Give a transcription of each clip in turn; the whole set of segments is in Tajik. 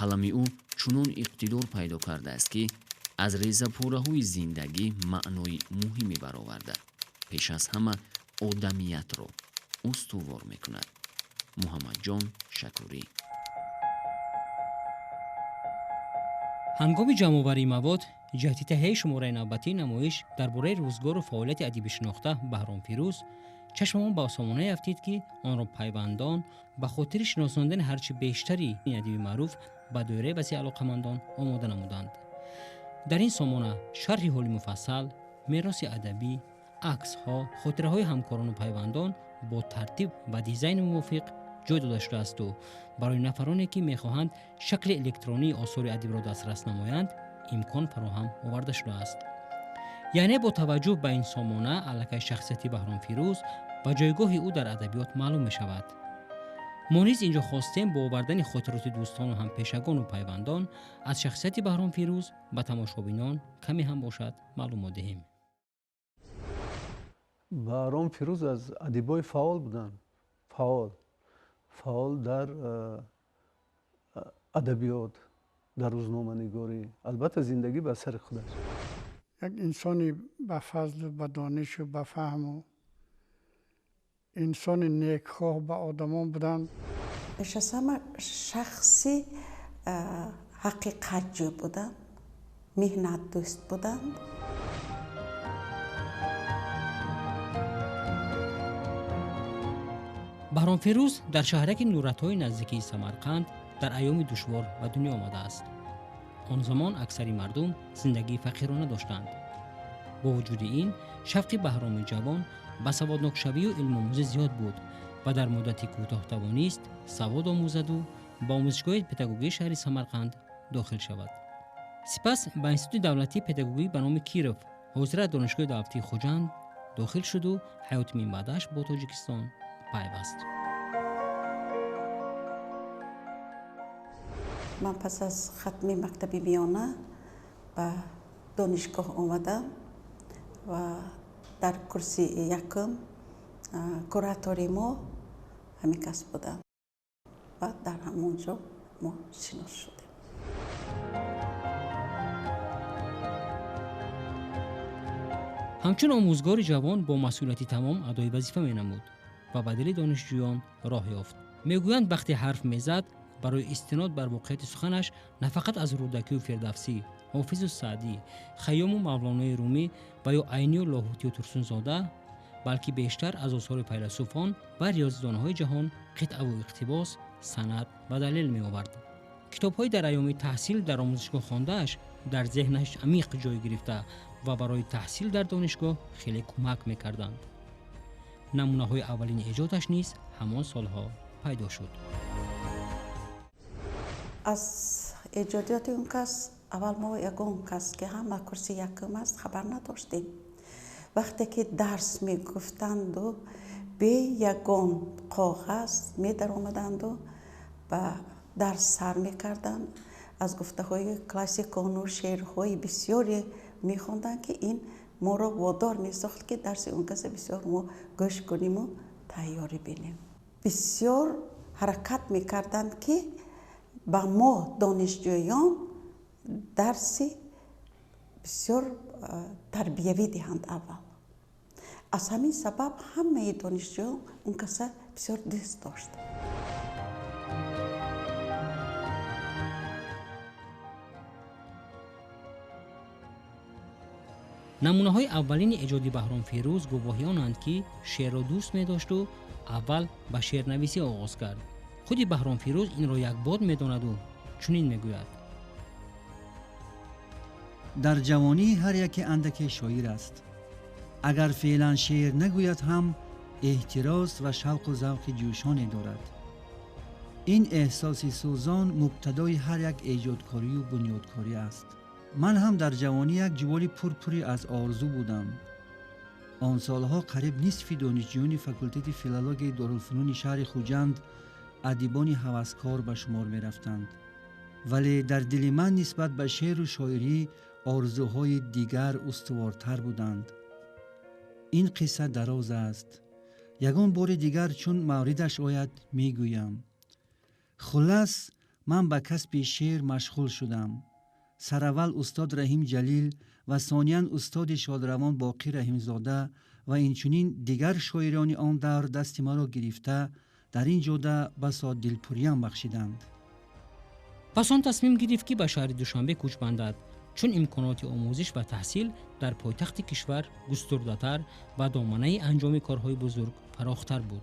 қалами ӯ чунон иқтидор пайдо кардааст ки аз резапораҳои зиндагӣ маънои муҳиме бароварда пеш аз ҳама одамиятро устувор мекунад. муҳаммадҷон шакурӣ. ҳангоми ҷамъоварии мавод, ҷиҳати таҳияи шумораи навбатии намоиш дар бораи рӯзгору фаъолияти адиби шинохта Баҳром Фирӯз, чашмамон ба сомонае афтид ки онро пайвандон ба хотири шиносондани ҳарчи бештари ин адиби маъруф ба доираи васеъ алоқамандон омода намуданд. дар ин сомона шарҳи ҳоли муфассал, мероси адабӣ, аксҳо, хотираҳои ҳамкорону пайвандон бо тартиб ва дизайни мувофиқ ҷой дода шудаасту барои нафароне ки мехоҳанд шакли электронии осори адибро дастрас намоянд, имкон фароҳам оварда шудааст. яъне бо таваҷҷӯҳ ба ин сомона аллакай шахсияти Баҳром Фирӯз ва ҷойгоҳи ӯ дар адабиёт маълум мешавад. мо низ инҷо хостем бо овардани хотироти дӯстону ҳампешагону пайвандон аз шахсияти Баҳром Фирӯз ба тамошобинон каме ҳам бошад маълумот диҳем. Баҳром Фирӯз аз адибои фаъол буданд. Фаъол дар адабиёт, дар рӯзноманигорӣ, албатта зиндагӣ ба асари худаш. як инсони ба фазлу ба донишу ба фаҳму инсони некхоҳ ба одамон буданд. беш аз ҳама шахси ҳақиқатҷӯ буданд, меҳнатдӯст буданд. баҳром фирӯз дар шаҳраки нуратҳои наздикии самарқанд дар айёми душвор ба дунё омадааст. он замон аксари мардум зиндагии фақирона доштанд. бо вуҷуди ин шавқи баҳроми ҷавон ба саводнокшавию илмомӯзӣ зиёд буд ва дар муддати кӯтоҳ тавонист савод омӯзаду ба омӯзишгоҳи педагогии шаҳри Самарқанд дохил шавад. сипас ба институти давлатии педагогӣ ба номи Киров, ҳозира донишгоҳи давлатии Хуҷанд дохил шуду ҳаёти минбаъдаш бо Тоҷикистон пайваст. ман пас аз хатми мактаби миёна ба донишгоҳ омадам ва дар курси якум куратори мо ҳамин кас будам ва дар ҳамонҷо мо шинос шудем. ҳамчун омӯзгори ҷавон бо масъулияти тамом адои вазифа менамуд ва ба дили донишҷӯён роҳ ёфт. мегӯянд вақте ҳарф мезад, барои истинод бар воқеияти суханаш нафақат аз рудакию фирдавсӣ, ҳофизу саъдӣ, хайёму мавлонои румӣ ва ё айнию лоҳутию турсунзода, балки бештар аз осори файласуфон ва риёзидонҳои ҷаҳон қитъаву иқтибос, санад ва далел меовард. китобҳои дар айёми таҳсил дар омӯзишгоҳ хондааш дар зеҳнаш амиқ ҷой гирифта ва барои таҳсил дар донишгоҳ хеле кӯмак мекарданд. намунаҳои аввалини эҷодаш низ ҳамон солҳо пайдо шуд. аз эҷодиёти он кас аввал мо ягон кас ки ҳама курси якум аст хабар надоштем. вақте ки дарс мегуфтанду бе ягон коғаз медаромаданду ба дарс сар мекарданд, аз гуфтаҳои классикону шеърҳои бисёре мехонданд ки ин моро водор месохт ки дарси он каса бисёр мо гӯш куниму тайёрӣ бинем. бисёр ҳаракат мекарданд ки ба мо донишҷӯён дарси бисёр тарбиявӣ диҳанд. аввал аз ҳамин сабаб ҳамаи донишҷӯён он каса бисёр дӯст дошт. намунаҳои аввалини эҷоди Баҳром Фирӯз гувоҳионанд ки шеърро дӯст медошту аввал ба шеърнависӣ оғоз кард. худи Баҳром Фирӯз инро якбод медонаду чунин мегӯяд: дар ҷавонии ҳар яке андаке шоир аст. агар феълан шеър нагӯяд ҳам эҳтирос ва шавқу завқи ҷӯшоне дорад. ин эҳсоси сӯзон мубтадои ҳар як эҷодкорию бунёдкорӣ аст. ман ҳам дар ҷавонӣ як ҷуволи пурпурӣ аз орзу будам. он солҳо қариб нисфи донишҷӯёни факултети филологияи Дорулфунуни шаҳри Хуҷанд адибони ҳаваскор ба шумор мерафтанд. вале дар дили ман нисбат ба шеъру шоирӣ орзуҳои дигар устувортар буданд. ин қисса дароз аст. ягон бори дигар чун мавридаш ояд мегӯям. хулас من به کسب شعر مشغول شدم. سراول استاد رحیم جلیل و ثانیاً استاد شادروان باقی رحیمزاده و اینچنین دیگر شاعران آن دور دست مرا گرفته در این جاده بسا دلپوریان بخشیدند. پس آن تصمیم گرفت که به شهر دوشنبه کوچ بندد، چون امکانات آموزش و تحصیل در پایتخت کشور گسترده‌تر و دامنه انجام کارهای بزرگ فراختر بود.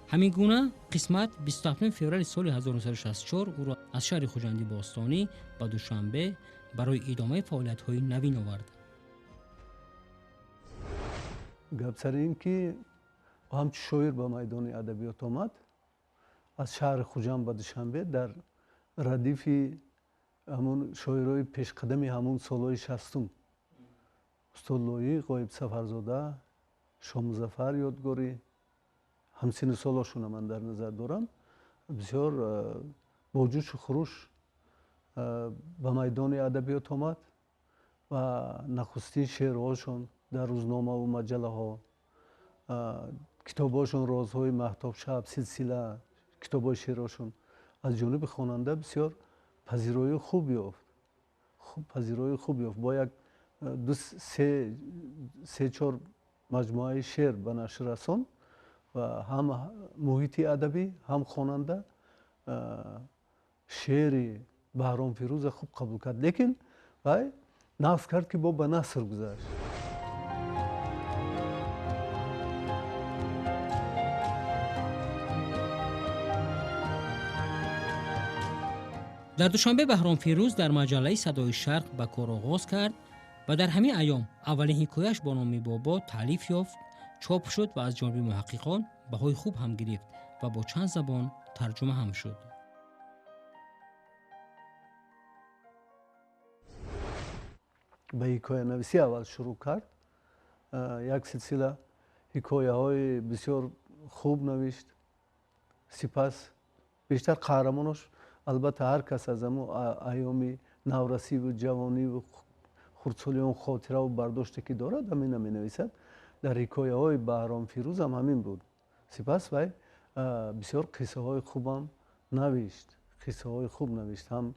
همین گونه قسمت 27 فوریه سال 1964 او را از شهر خوجندی باستانی به دوشنبه برای ادامه فعالیت‌های نوین آورد. گپ سر این که همچون شاعر به میدان ادبیات آمد، از شهر خوجند به دوشنبه در ردیف همون شاعرای پیشقدمی همون سالهای 60 استاد لایی، غایب سفرزاده، شاه مظفر یادگاری، همسن سالاشون من در نظر دارم، بسیار با جوش و خروش به میدان ادبیات آمد و نخستین شعرهاشون در روزنامه و مجله ها، کتاباشون رازهای مهتاب شب، سلسله کتابای شعرهاشون از جانب خواننده بسیار پذیرایی خوب یافت. پذیرایی خوب یافت. با یک سه چهار مجموعه شعر به نشر رساند و هم محیط ادبی هم خواننده شعر بهرام فیروز خوب قبول کرد، لیکن وای نقص کرد که با به نثر گذشت. در دوشنبه بهرام فیروز در مجله صدای شرق به کار آغاز کرد و در همین ایام اولین حکایش با نام بابا تالیف یافت، چاپ شد و از جانب محققان بهای خوب هم گرفت و با چند زبان ترجمه هم شد. به حکایه نویسی اول شروع کرد. یک سلسله حکایه های بسیار خوب نوشت. سپس بیشتر قهرمانش، البته هر کس از همون ایام نورسی و جوانی و خردسالی اون خاطره و برداشتی که دارد همین می نویسد. در حکایه های بهرام فیروز هم همین بود. سپس وی بسیار قصه های خوب هم نوشت. قصه های خوب نوشت. هم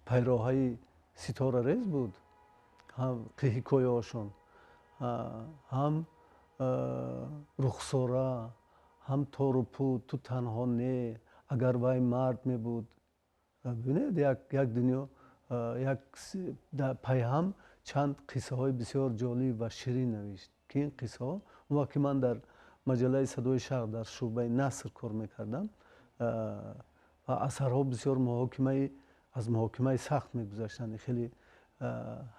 پیراهای ستاره ریز بود، هم حکایه هاشون، هم رخساره، هم تار و پود، تو تنها نه، اگر وی مرد می بود. ببینید یک دنیا، یک پای هم چند قصه های بسیار جالب و شیرین نوشت که این قصه ها اون وقت که من در مجله صدای شرق در شعبه نثر کار میکردم و اثرها بسیار از محاکمه سخت میگذشتند. خیلی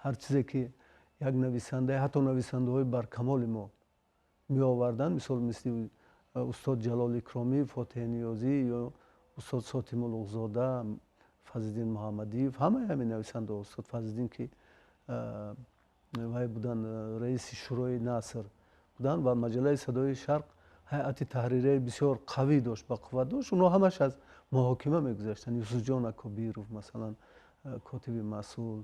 هر چیزی که یک نویسنده، حتی نویسنده های برکمال ما می آوردن، مثل استاد جلال اکرامی، فاتح نیازی یا استاد ساتی ملوغزاده، فضلالدین محمدی، همه همین نویسنده ها. استاد فضلالدین که وی بودن رئیس شورای نثر بودن و مجله صدای شرق هیئت تحریریه بسیار قوی داشت، با قوت داشت. اونا همش از محاکمه میگذشتن. یوسف جان اکابیروف مثلا، کاتب مسئول،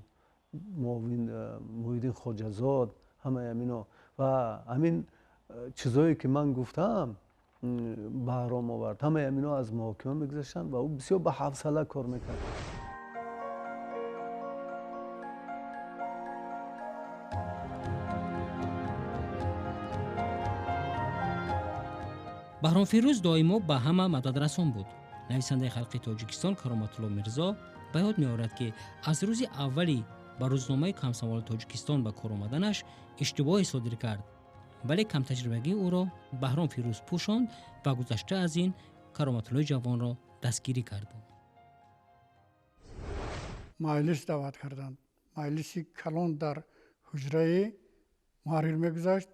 معاون محیدین خواجه‌زاد، همه همینا و همین چیزایی که من گفتم بهرام آورد، همه همینا از محاکمه میگذشتن و او بسیار با حوصله کار میکرد. بهرام فیروز دائما به همه مدد رسان بود. نویسنده خلقی تاجیکستان کرامت الله میرزا به یاد می‌آورد که از روز اولی با روزنامه کمسوال تاجیکستان به کار آمدنش اشتباهی صادر کرد، ولی کم تجربگی او را بهرام فیروز پوشاند و گذشته از این کرامت الله جوان را دستگیری کرد. مجلس دعوت کردند. مجلسی کلان در حجره محرر میگذاشت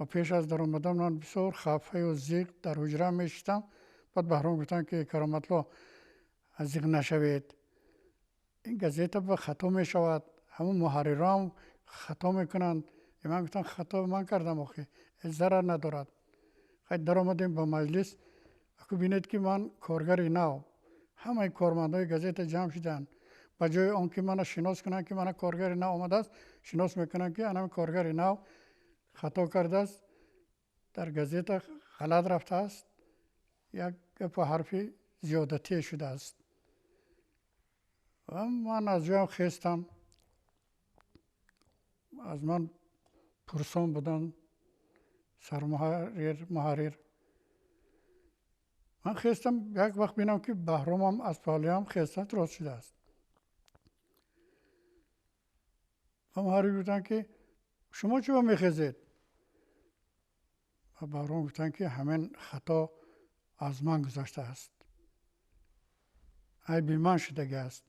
و پیش از در آمدن من بسیار خفه و زیق در حجره میشتم. بعد بهرام گفتن که کرامت الله از زیق نشوید، این گزیته به خطا می شود، همون محرران خطا میکنند. من گفتم خطا من کردم، آخه ضرر ندارد. خیلی در آمدیم به مجلس، اکو بینید که من کارگر نو، همه کارمندای گزیته جمع شدن. به جای آنکه من شناس کنن که من کارگر نو آمده است، شناس میکنن که من کارگر نو خطا کرده است، در گزیته غلط رفته است، یک گپ و حرفی زیادتی شده است. و من از جایم خستم، از من پرسان بودن محرر. من خستم یک وقت بینم که بهرام هم از پالیام خسته راست شده است. و محرر گفتن که شما چرا میخزید؟ و بهرام گفتن که همین خطا از من گذشته است، ای بی من شدگی است.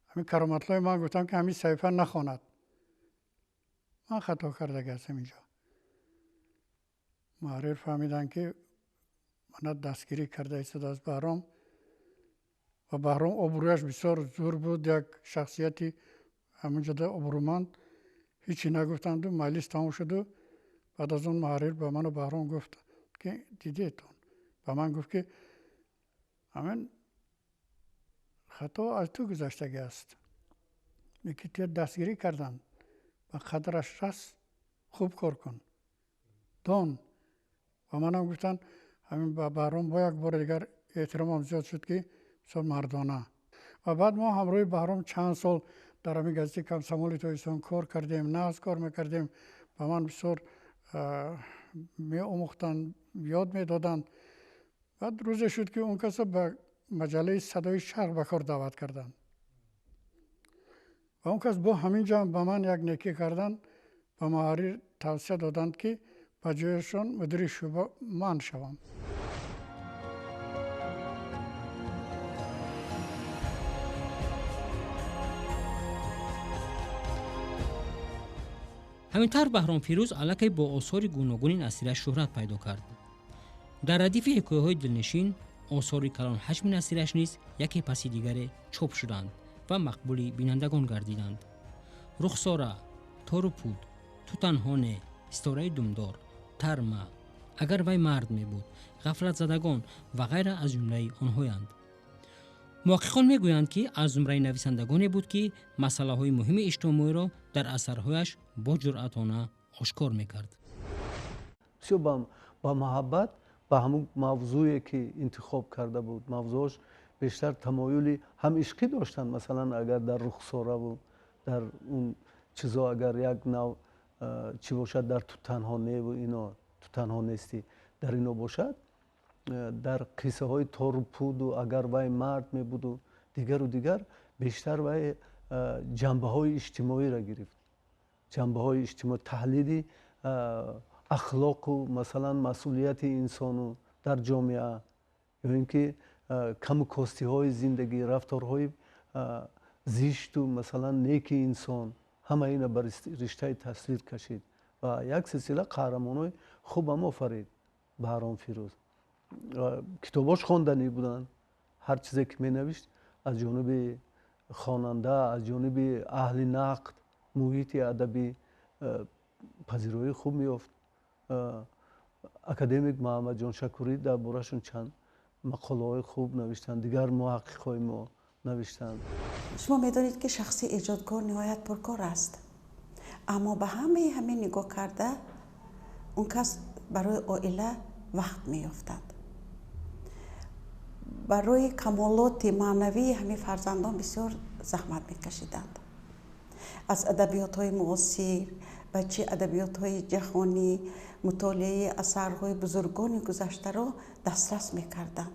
همین کرامتلای من گفتم که همین صحیفه نخواند، من خطا کردگی هستم اینجا. محرر فهمیدن که من دستگیری کرده است از بهرام. و بهرام ابرویش بسیار زور بود، یک شخصیتی همونجا ده ابرومند. هیچی نگفتند و مجلس تمام شد. و بعد از اون محرر به من و بهرام گفت که دیدیتون، به من گفت که همین خطا از تو گذشتگی است، یکی تو دستگیری کردن و قدرش رست، خوب کار کن دان. و من هم گفتن همین به بهرام با یک بار دیگر احترامم زیاد شد که بسیار مردانه. و بعد ما همراه بهرام چند سال در همین گزیده کمسمال تویسان کار کردیم، ناز کار میکردیم. به من بسیار می آموختن، یاد می دادن. بعد روزی شد که اون کسا به مجله صدای شرق به کار دعوت کردن و اون کس با همین جمع به من یک نیکی کردن. به محرر توصیه دادند که به جایشان مدیر شعبه من شوم. همینطور بهرام فیروز علاقه با آثار گوناگون این اسیرش شهرت پیدا کرد. در ردیف حکایه‌های دلنشین، آثار کلان حجم نصیرش نیز یکی پس دیگر چاپ شدند و مقبول بینندگان گردیدند. رخساره، تار و پود، تو تنهانه، ستاره دمدار، ترمه، اگر وی مرد می بود، غفلت زدگان و غیره از جمله آنهایند. محققان میگویند که از زمره نویسندگانی بود که مسئله های مهم اجتماعی را در اثرهایش با جرأتانه آشکار میکرد. با محبت به همون موضوعی که انتخاب کرده بود، موضوعش بیشتر تمایلی هم عشقی داشتن. مثلا اگر در رخساره و در اون چیزا اگر یک نوع چی باشد، در تو تنهانه و اینا، تو تنها نیستی، در اینا باشد، در قصه های تار و پود و اگر وی مرد می بود و دیگر بیشتر وی جنبه های اجتماعی را گرفت، جنبه های اجتماعی، تحلیل اخلاق و مثلا مسئولیت انسان در جامعه، یا اینکه کم کاستی های زندگی، رفتارهای زشت و مثلا نیک انسان، همه اینا بر رشته تصویر کشید و یک سلسله قهرمانای خوب هم آفرید. بهرام فیروز کتاباش خواندنی بودن، هر چیزی که می نوشت از جانب خواننده، از جانب اهل نقد، محیط ادبی پذیرایی خوب می‌یافت. اکادمیک محمد جان شکوری در بارشون چند مقاله خوب نوشتن، دیگر محققای ما نوشتن. شما می‌دانید که شخصی ایجادگر نهایت پرکار است، اما به همه نگاه کرده اون کس برای عائله وقت می‌یافتند. برای کمالات معنوی همه فرزندان بسیار زحمت می‌کشیدند. از ادبیات‌های معاصر و چه ادبیات‌های جهانی مطالعه اثرهای بزرگان گذشته را دسترس می‌کردند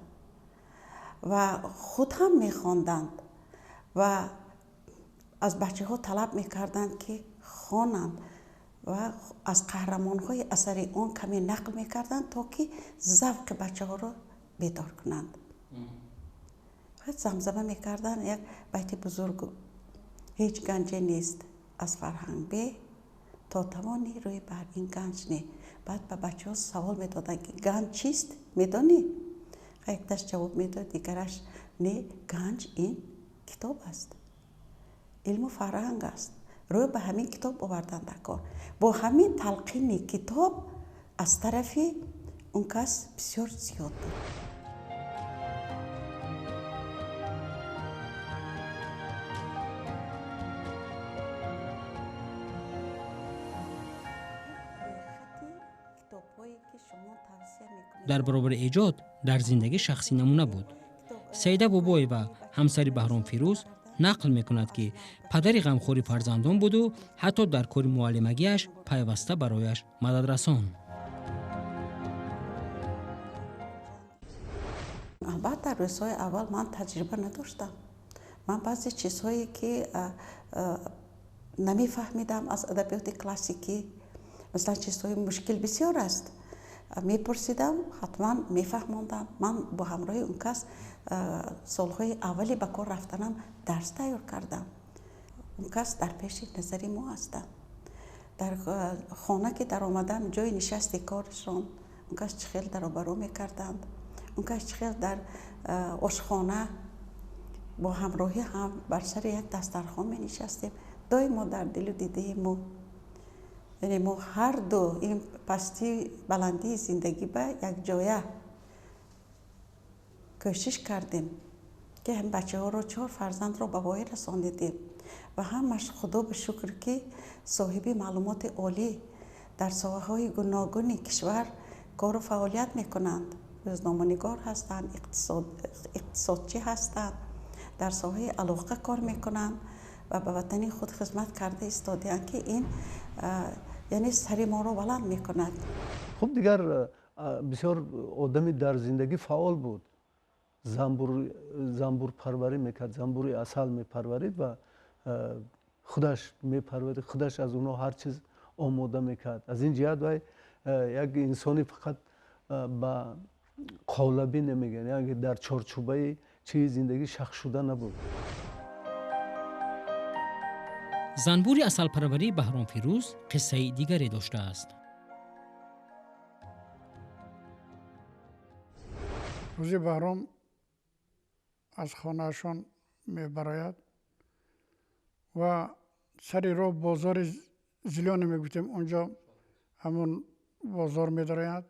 و خود هم می‌خواندند و از بچه‌ها طلب می‌کردند که خوانند و از قهرمان‌های اثر آن کمی نقل می‌کردند تا که ذوق بچه‌ها را بیدار کنند. زمزمه می‌کردند یک بیت بزرگ: هیچ گنجی نیست از فرهنگ به تا توانی روی بر این گنج نه. بعد به بچه ها سوال میدادن که گنج چیست؟ میدانی؟ یک دست جواب میداد، دیگرش نه، گنج این کتاب است، علم و فرهنگ است. روی به همین کتاب آوردن در کار. با همین تلقین کتاب از طرف اون کس بسیار زیاد بود. کتاب‌هایی که شما توصیه میکنید در برابر ایجاد در زندگی شخصی نمونه بود. سیده بابای و همسر بهرام فیروز نقل میکند که پدری غمخوری فرزندان بود و حتی در کار معلمگیش پیوسته برایش مدد رساند. البته در روزهای اول من تجربه نداشتم. من بعضی چیزهایی که نمیفهمیدم از ادبیات کلاسیکی، مثلا چیزهای مشکل بسیار است، میپرسیدم، حتما میفهموندم. من با همراه اون کس سالهای اولی به کار رفتنم درس تیار کردم. اون کس در پیش نظری ما هستم. در خانه که در آمدم جای نشستی کارشان، اون کس چه خیلی در آبرو میکردند. اون کس چه خیلی در آشخانه با همراهی هم بر سر یک دسترخوان می نشستیم. دایم ما در دل و دیده ما، یعنی ما هر دو این پستی بلندی زندگی به یک جایه کوشش کردیم که هم بچه ها رو 4 فرزند رو به وای رساندیم و همش خدا به شکر که صاحب معلومات عالی در ساحه های گوناگون کشور کار و فعالیت میکنند. روزنامه‌نگار هستند، اقتصادچی هستند، در ساحه علاقه کار میکنند و به وطن خود خدمت کرده ایستادند که این یعنی سری ما رو بلند میکند. خب دیگر بسیار آدمی در زندگی فعال بود. زنبور پروری میکرد، زنبوری اصل میپرورید و خودش میپرورید، خودش از اونها هر چیز آماده میکرد. از این جهت وای یک انسانی فقط با قالبی نمیگن، یعنی در چارچوبه چیز زندگی شخص شده نبود. زنبوری اصل پروری بهرام فیروز قصه دیگری داشته است. روزی بهرام از خانهشان میبراید و سری رو بازار زلیان میگفتیم، اونجا همون بازار میدراید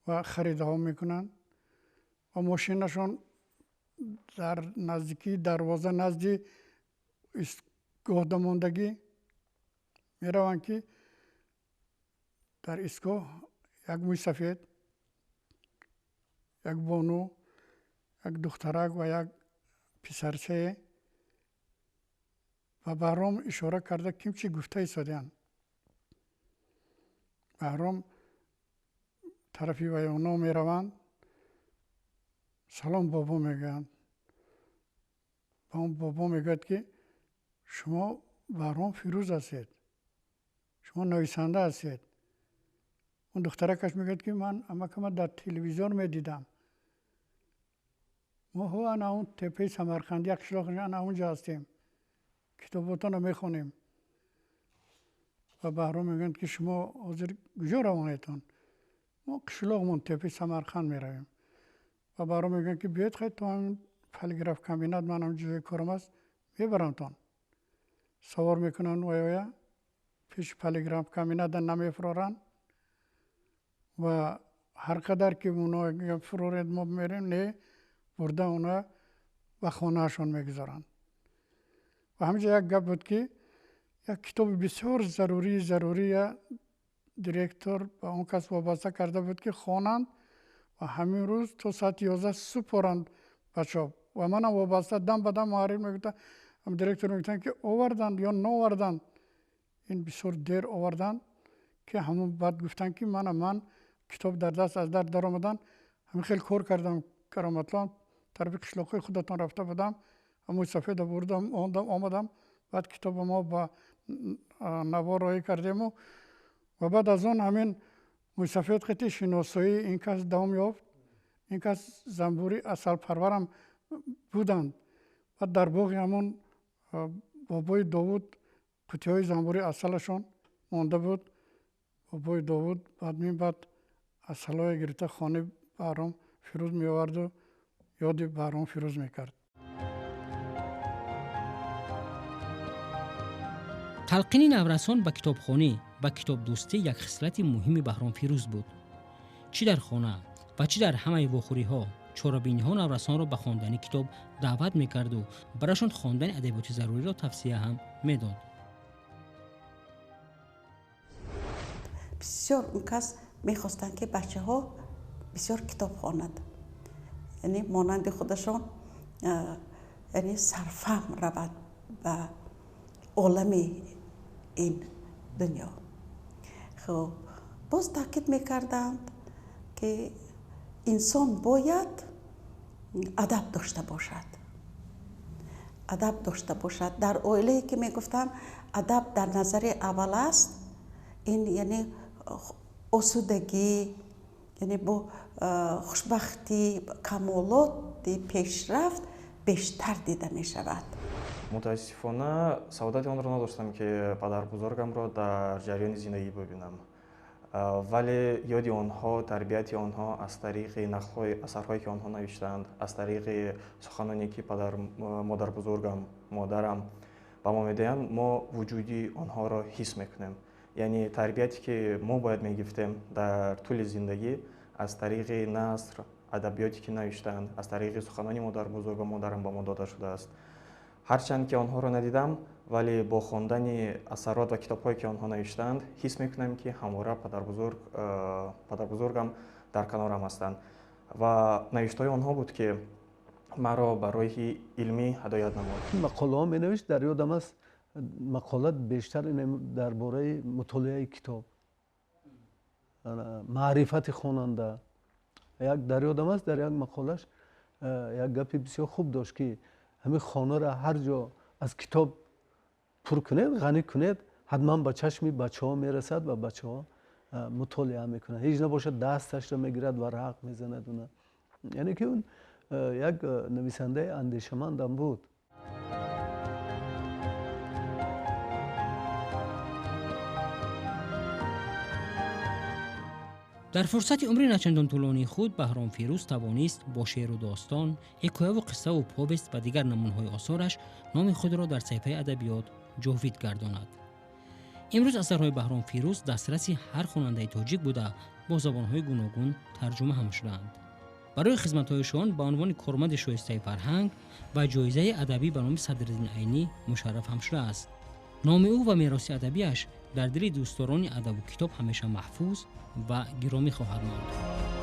و خرید ها میکنن و ماشینشون در نزدیکی دروازه نزدی ایستگاه دماندگی میروند که در ایستگاه یک موی سفید، یک بانو، یک دخترک و یک پسرچه و بهرام اشاره کرده کیم چی گفته ایستادن. بهرام طرفی و اونا می روند، سلام بابا میگن. با اون بابا میگد که شما بهرام فیروز هستید، شما نویسنده هستید. اون دخترکش میگد که من اما که من در تلویزیون میدیدم، ما هو انا اون تپه سمرقند یک شلاق انا اونجا هستیم، کتاباتون رو میخونیم. و بهرام میگن که شما حاضر کجا روانیتون؟ ما قشلاقمون تپه سمرقند میرویم. و بهرام میگن که بیاید خیلی تو همین پلیگراف کابینت، من هم جای کارم است میبرمتون. سوار میکنن و پیش پلیگراف کابینت نمیفرارن و هر قدر که اونا فرارید ما میریم، نه برده اونا و خانهشون میگذارن. و همینجا یک گپ بود که یک کتاب بسیار ضروری دیرکتور با اون کس وابسته کرده بود که خوانند و همین روز تا ساعت 11 سپرند بچه ها. و من هم وابسته دم به دم محرر میگفتن، هم دیرکتور میگفتن که آوردند یا ناوردند. این بسیار دیر آوردند که همون بعد گفتن که من کتاب در دست از در آمدن، همین خیلی کار کردم کرامتلان، طرف قشلاقای خودتان رفته بودم، همون سفید بردم آمدم، بعد کتاب ما با نوار رایی کردیم و بعد از اون همین موسفید خیلی شناسایی این کس دوام یافت. این کس زنبوری اصل پرورم بودند و در باغ همون بابای داوود قطعه های زنبوری اصلشون مانده بود. بابای داوود بعد اصل های گرفته خانه بهرام فیروز می آورد و یاد بهرام فیروز می کرد. تلقین نورسان به کتابخانه و کتاب دوستی یک خصلت مهمی بهرام فیروز بود. چی در خانه و چی در همه واخوری ها، چارابینی ها نورسان را به خواندن کتاب دعوت میکرد و برایشان خواندن ادبیات ضروری را توصیه هم میداد. بسیار اون کس میخواستن که بچه ها بسیار کتاب خواند، یعنی مانند خودشان یعنی سرفهم رود به عالم این دنیا. خب باز تاکید میکردند که انسان باید ادب داشته باشد، ادب داشته باشد. در اویله که میگفتم ادب در نظر اول است، این یعنی آسودگی، یعنی با خوشبختی، کمالات پیشرفت بیشتر دیده می شود. متاسفانه سعادت آن را نداشتم که پدر بزرگم را در جریان زندگی ببینم، ولی یاد آنها، تربیت آنها از طریق نقل‌های اثرهایی که آنها نوشتند، از طریق سخنانی که مادر بزرگم، مادرم به ما میدهند، ما وجودی آنها را حس میکنیم. یعنی تربیتی که ما باید میگفتیم در طول زندگی از طریق نثر، ادبیاتی که نوشتند، از طریق سخنانی مادر بزرگ و مادرم به ما داده شده است. هرچند که آنها را ندیدم، ولی با خواندن اثرات و کتاب‌هایی که آنها نوشتند حس میکنم که همواره پدر بزرگم در کنارم هستند و نوشته‌های آنها بود که مرا برای علمی هدایت نمود. مقاله ها می نوشت، در یادم است مقالات بیشتر درباره مطالعه کتاب، معرفت خواننده. در یادم است در یک مقالش یک گپی بسیار خوب داشت که همین خانه را هر جا از کتاب پر کنید، غنی کنید، حتما به چشم بچه ها میرسد و بچه ها مطالعه میکنند. هیچ نباشد دستش را میگیرد و رق میزند. یعنی که اون یک نویسنده اندیشمندم بود. در فرصت عمری نچندان طولانی خود بهرام فیروز توانست با شعر و داستان، حکایه و قصه و پوست و دیگر نمونه‌های آثارش نام خود را در صحیفه ادبیات جاوید گرداند. امروز اثرهای بهرام فیروز دسترس هر خواننده تاجیک بوده با زبان‌های گوناگون ترجمه هم شده‌اند. برای خدمت‌هایشان به عنوان کارمند شایسته فرهنگ و جایزه ادبی به نام صدرالدین عینی مشرف هم شده است. نام او و میراث ادبیش در دل دوستداران ادب و کتاب همیشه محفوظ و گرامی خواهد ماند.